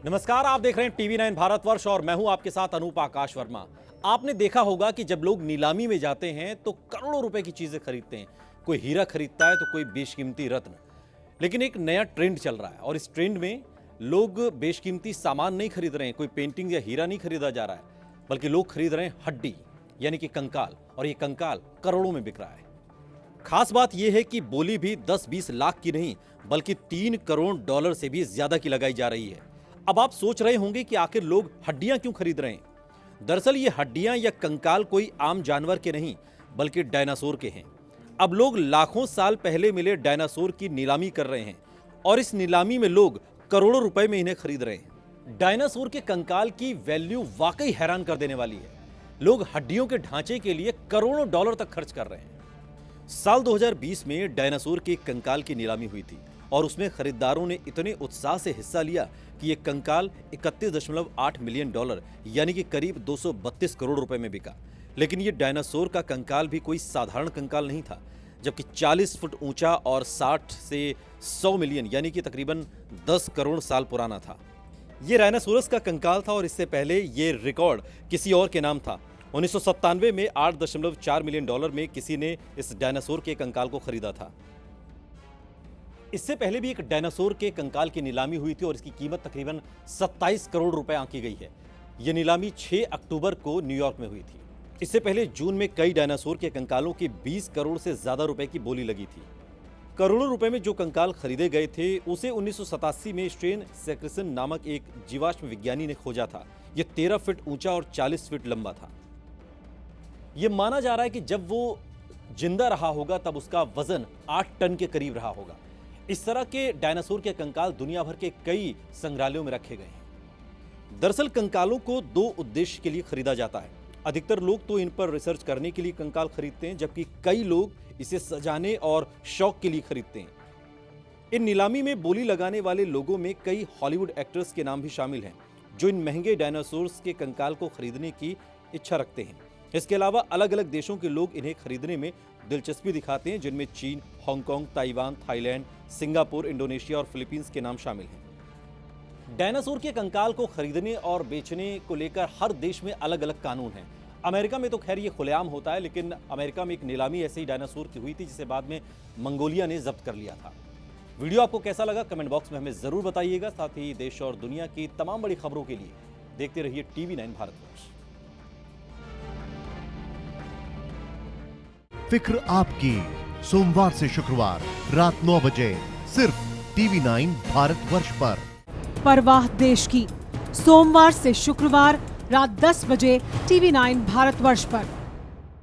नमस्कार, आप देख रहे हैं टीवी 9 भारतवर्ष और मैं हूं आपके साथ अनूप आकाश वर्मा। आपने देखा होगा कि जब लोग नीलामी में जाते हैं तो करोड़ों रुपए की चीजें खरीदते हैं। कोई हीरा खरीदता है तो कोई बेशकीमती रत्न। लेकिन एक नया ट्रेंड चल रहा है और इस ट्रेंड में लोग बेशकीमती सामान नहीं खरीद रहे हैं, कोई पेंटिंग या हीरा नहीं खरीदा जा रहा है, बल्कि लोग खरीद रहे हैं हड्डी यानी कि कंकाल, और ये कंकाल करोड़ों में बिक रहा है। खास बात यह है कि बोली भी 10-20 लाख की नहीं बल्कि 3 करोड़ डॉलर से भी ज्यादा की लगाई जा रही है। अब आप सोच रहे होंगे कि आखिर लोग हड्डियां क्यों खरीद रहे हैं। दरअसल ये हड्डियां या कंकाल कोई आम जानवर के नहीं बल्कि डायनासोर के हैं। अब लोग लाखों साल पहले मिले डायनासोर की नीलामी कर रहे हैं और इस नीलामी में लोग करोड़ों रुपए में इन्हें खरीद रहे हैं। डायनासोर के कंकाल की वैल्यू वाकई हैरान कर देने वाली है। लोग हड्डियों के ढांचे के लिए करोड़ों डॉलर तक खर्च कर रहे हैं। साल 2020 में डायनासोर के कंकाल की नीलामी हुई थी और उसमें खरीदारों ने इतने उत्साह से हिस्सा लिया कि यह कंकाल 31.8 मिलियन डॉलर यानी कि करीब 232 करोड़ रुपए में बिका। लेकिन यह डायनासोर का कंकाल भी कोई साधारण कंकाल नहीं था, जबकि 40 फुट ऊंचा और 60 से 100 मिलियन यानी कि तकरीबन 10 करोड़ साल पुराना था। यह राइनोसोरस का कंकाल था और इससे पहले यह रिकॉर्ड किसी और के नाम था। 1997 में 8.4 मिलियन डॉलर में किसी ने इस डायनासोर के कंकाल को खरीदा था। इससे पहले भी एक डायनासोर के कंकाल की नीलामी हुई थी और इसकी कीमत तकरीबन 27 करोड़ रुपए आंकी गई है। यह नीलामी 6 अक्टूबर को न्यूयॉर्क में हुई थी। इससे पहले जून में कई डायनासोर के कंकालों की 20 करोड़ से ज्यादा रुपए की बोली लगी थी। करोड़ों रुपए में जो कंकाल खरीदे गए थे उसे 1987 में स्ट्रेन सैक्रिसन नामक एक जीवाश्म विज्ञानी ने खोजा था। यह 13 फीट ऊंचा और 40 फीट लंबा था। यह माना जा रहा है कि जब वो जिंदा रहा होगा तब उसका वजन 8 टन के करीब रहा होगा। इस तरह के डायनासोर के कंकाल दुनिया भर के कई संग्रहालयों में रखे गए हैं। दरअसल कंकालों को 2 उद्देश्य के लिए खरीदा जाता है। अधिकतर लोग तो इन पर रिसर्च करने के लिए कंकाल खरीदते हैं, जबकि कई लोग इसे सजाने और शौक के लिए खरीदते हैं। इन नीलामी में बोली लगाने वाले लोगों में कई हॉलीवुड एक्टर्स के नाम भी शामिल हैं, जो इन महंगे डायनासोर्स के कंकाल को खरीदने की इच्छा रखते हैं। इसके अलावा अलग अलग देशों के लोग इन्हें खरीदने में दिलचस्पी दिखाते हैं, जिनमें चीन, Hong Kong, Taiwan, Thailand, Singapore, Indonesia और फिलीपींस के नाम शामिल हैं। डायनासोर के कंकाल को खरीदने और बेचने को लेकर हर देश में अलग अलग कानून हैं। अमेरिका में तो खैर ये खुलेआम होता है, लेकिन अमेरिका में एक नीलामी ऐसे ही डायनासोर की हुई थी जिसे बाद में मंगोलिया ने जब्त कर लिया था। वीडियो आपको कैसा लगा कमेंट बॉक्स में हमें जरूर बताइएगा। साथ ही देश और दुनिया की तमाम बड़ी खबरों के लिए देखते रहिए टीवी 9 भारतवर्ष। फिक्र आपकी, सोमवार से शुक्रवार रात 9 बजे सिर्फ टीवी 9 भारतवर्ष पर। परवाह देश की, सोमवार से शुक्रवार रात 10 बजे टीवी 9 भारतवर्ष पर।